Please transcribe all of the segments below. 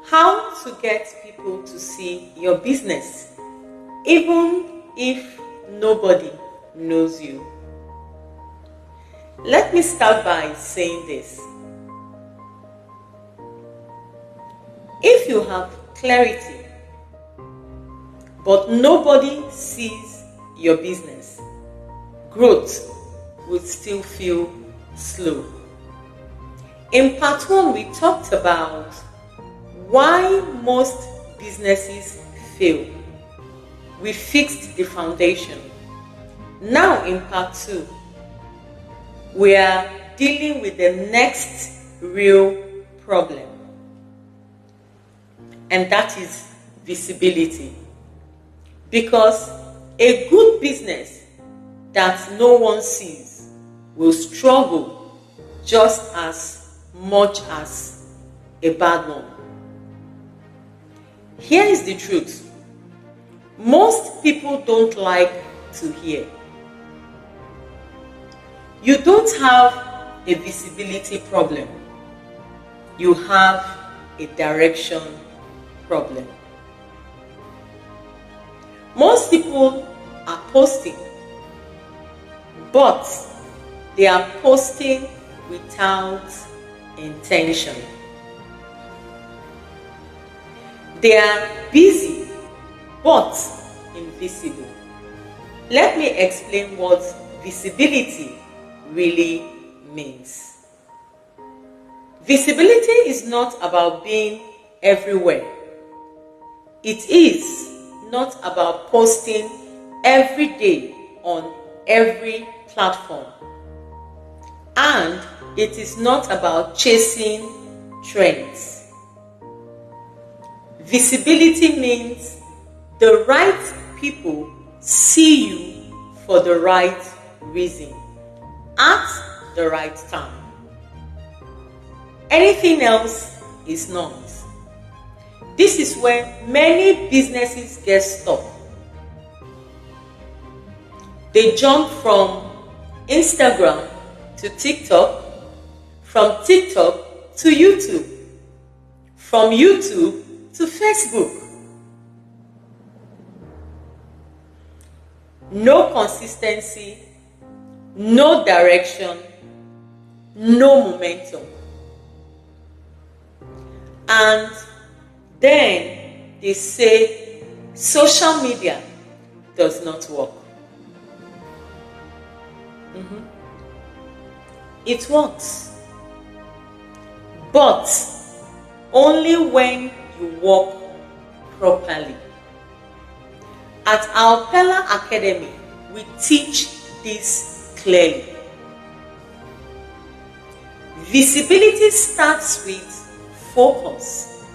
How to get people to see your business, even if nobody knows you. Let me start by saying this. If you have clarity, but nobody sees your business, growth will still feel slow. In part 1, we talked about why most businesses fail. We fixed the foundation. Now in part 2, we are dealing with the next real problem, and that is visibility. Because a good business that no one sees will struggle just as much as a bad one. Here is the truth. Most people don't like to hear. You don't have a visibility problem. You have a direction problem. Most people are posting, but they are posting without intention. They are busy, but invisible. Let me explain what visibility really means. Visibility is not about being everywhere. It is not about posting every day on every platform. And it is not about chasing trends. Visibility means the right people see you for the right reason at the right time. Anything else is noise. This is where many businesses get stuck. They jump from Instagram to TikTok, from TikTok to YouTube, from YouTube to Facebook. No consistency, no direction, no momentum. And then they say social media does not work. It works, but only when you work properly. At our Pella Academy, we teach this clearly. Visibility starts with focus.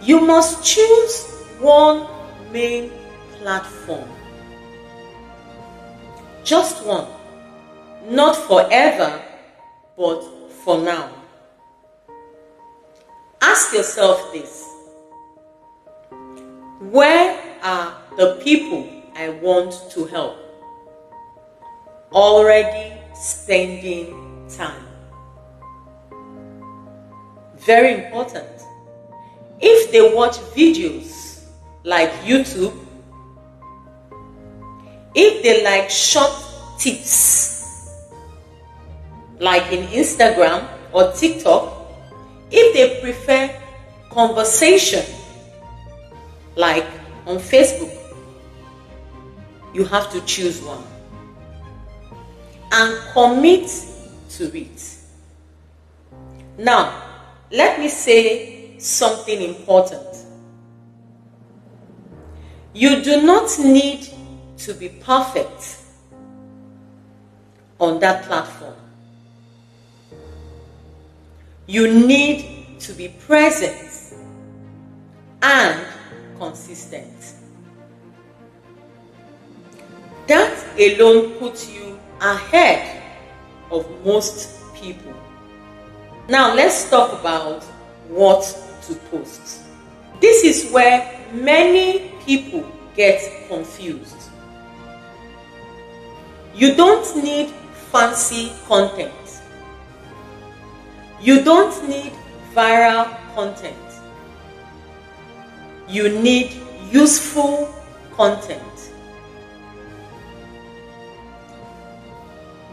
You must choose one main platform. Just one. Not forever, but for now. Ask yourself this. Where are the people I want to help already spending time? Very important. If they watch videos like YouTube, if they like short tips like in Instagram or TikTok, if they prefer conversation like on Facebook, you have to choose one and commit to it. Now, let me say something important. You do not need to be perfect on that platform. You need to be present and consistent. That alone puts you ahead of most people. Now let's talk about what to post. This is where many people get confused. You don't need fancy content. You don't need viral content. You need useful content.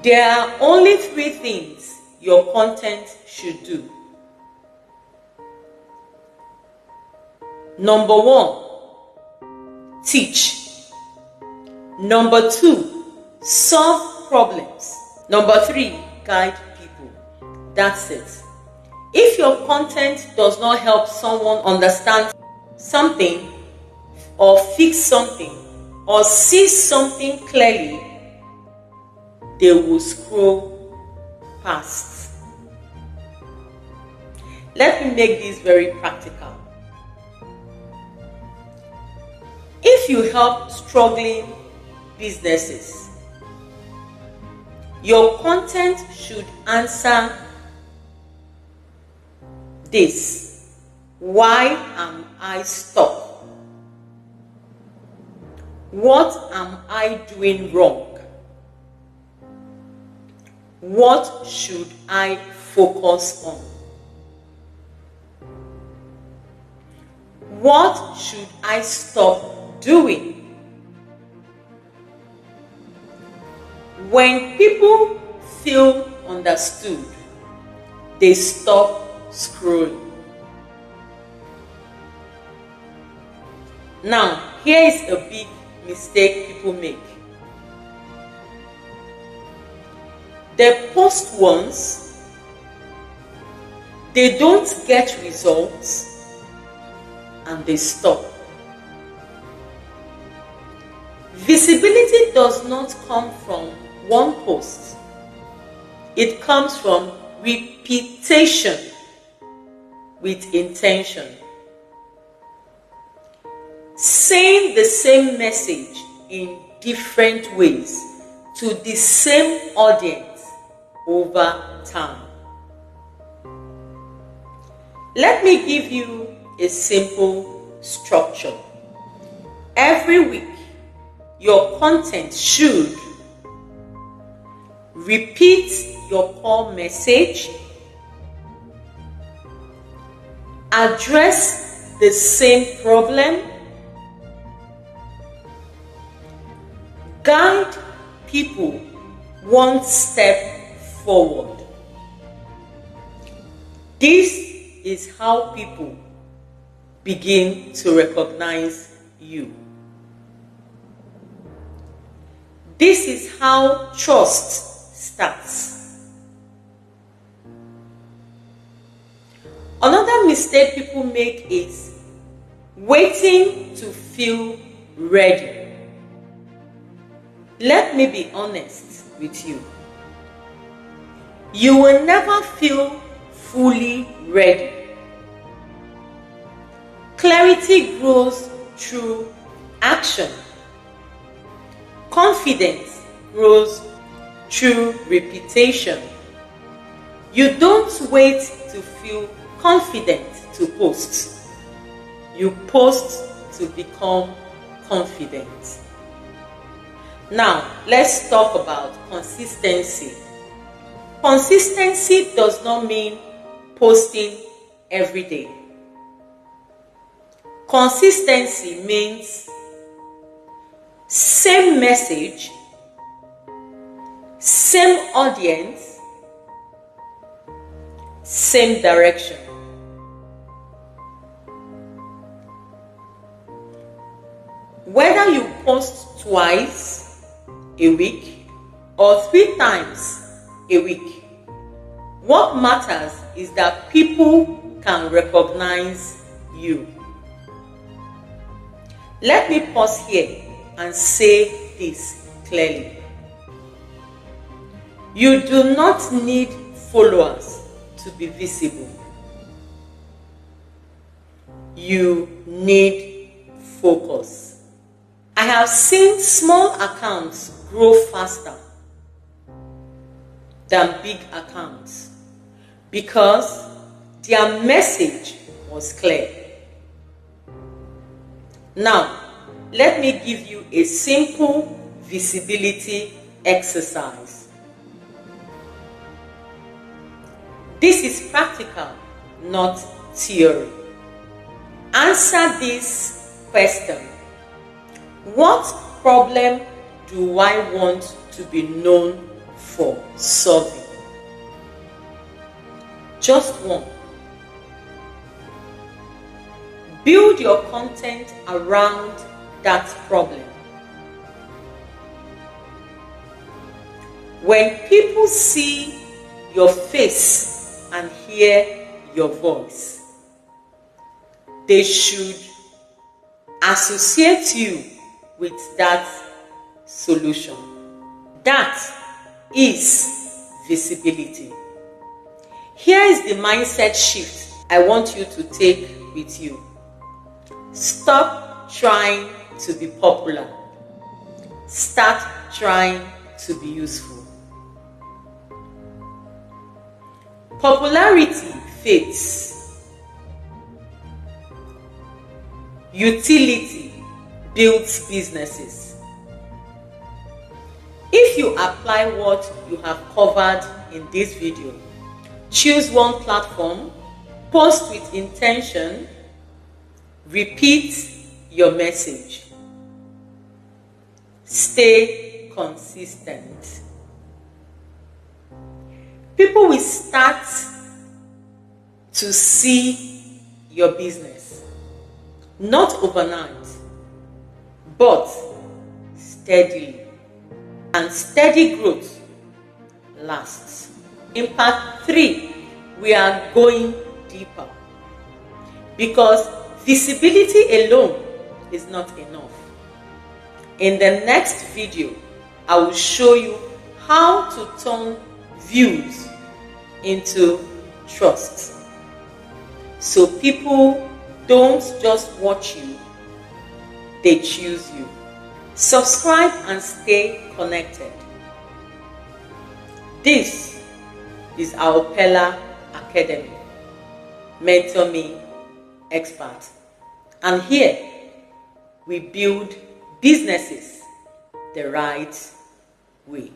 There are only 3 things your content should do. Number 1, teach. Number 2, solve problems. Number 3, guide people. That's it. If your content does not help someone understand something or fix something or see something clearly, they will scroll past. Let me make this very practical. If you help struggling businesses, your content should answer this: why am I stuck? What am I doing wrong? What should I focus on? What should I stop doing? When people feel understood, they stop scrolling. Now, here is a big mistake people make. They post once, they don't get results, and they stop. Visibility does not come from one post. It comes from repetition with intention. Saying the same message in different ways to the same audience over time. Let me give you a simple structure. Every week, your content should repeat your core message, address the same problem, guide people one step forward. This is how people begin to recognize you. This is how trust starts. Another mistake people make is waiting to feel ready. Let me be honest with you. You will never feel fully ready. Clarity grows through action. Confidence grows through repetition. You don't wait to feel confident to post. You post to become confident. Now, let's talk about consistency. Consistency does not mean posting every day. Consistency means same message, same audience, same direction. Whether you post twice a week or 3 times a week, what matters is that people can recognize you. Let me pause here and say this clearly. You do not need followers to be visible. You need focus. I have seen small accounts grow faster than big accounts because their message was clear. Now, let me give you a simple visibility exercise. This is practical, not theory. Answer this question. What problem do I want to be known for solving? Just one. Build your content around that problem. When people see your face and hear your voice, they should associate you with that solution. That is visibility. Here is the mindset shift I want you to take with you. Stop trying to be popular. Start trying to be useful. Popularity fades. Utility builds businesses. If you apply what you have covered in this video, choose one platform, post with intention, repeat your message. Stay consistent. People will start to see your business, not overnight, but steadily. And steady growth lasts. In part 3, we are going deeper because visibility alone is not enough. In the next video, I will show you how to turn views into trust. So people don't just watch you, they choose you. Subscribe and stay connected. This is our Pella Academy. Mentor Me Expert. And here we build businesses the right way.